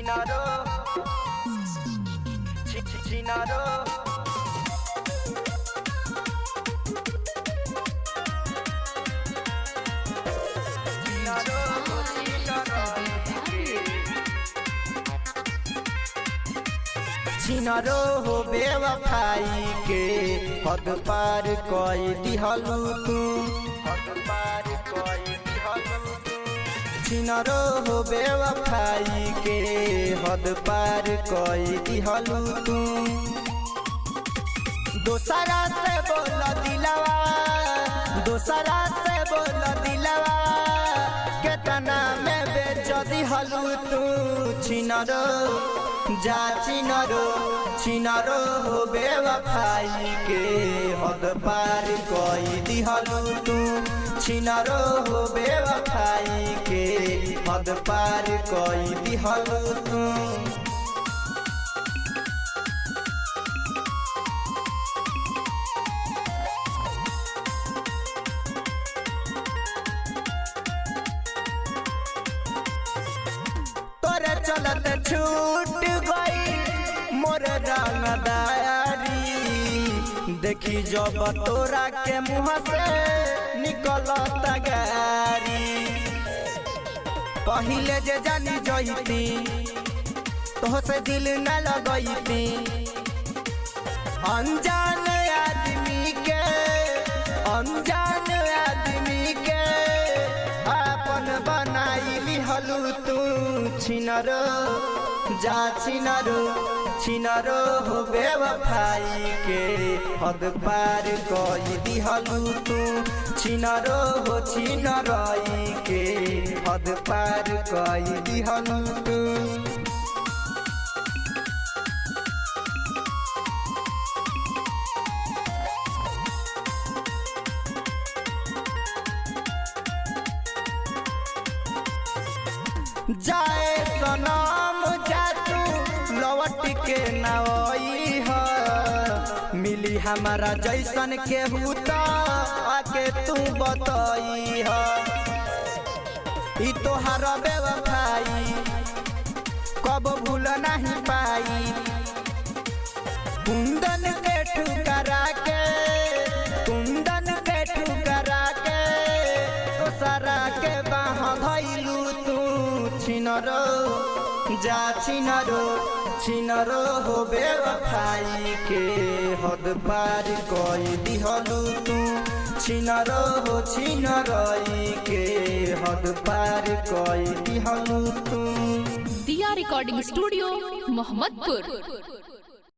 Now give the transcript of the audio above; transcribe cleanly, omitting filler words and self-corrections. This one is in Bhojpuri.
Chinaro, Chinaro. छिनरो हो बेवफाई के हद पार कोई दिहलू तू, हद पार कोई दिहलू तू। छिनरो हो बेवफाई के हद पार कोई दिहलू तू। दोसरा से बोल दिलवा, दोसरा से बोल दिलवा, केतना में बेच दिहलू तू। छिनरो जा छिनरो, छिनरो हो बेवफाई के हद पार कोई दिहलू तू। छिनरो हो बेवफाई के हद पार कोई दिहलू तू। तोरे चलत छूट गई मोर रंगदारी, देखी जब तोरा के मुँह से निकलत गारी। पहिले जे जानी जईती तो से दिल न लगईती। अनजान आदमी के, अनजान आदमी के अपन बनाई लिहलू तू। छिनरो जा छिनरो, छिनरो हो बेवफाई के हद पार कोई दिहलू तू। छिनरो हो छिनरई के हद पार कोई दिहलू तू। जाए सनम जा तू लौट के ना आई है, मिली हमारा जैसन केहू तो आके तू बताई है। ई तोहार बेवफाई कब भूल नहीं पाई। कुंदन के ठुकरा के, कुंदन के ठुकरा के दोसरा के बाह धइलू तू। छिनरो जा छिनरो, छिनरो हो बेवफाई के हद पार कोई दिहलू तू। छिनरो हो छिनरई के हद पार कोई दिहलू तू। दिया रिकॉर्डिंग स्टूडियो मोहम्मदपुर।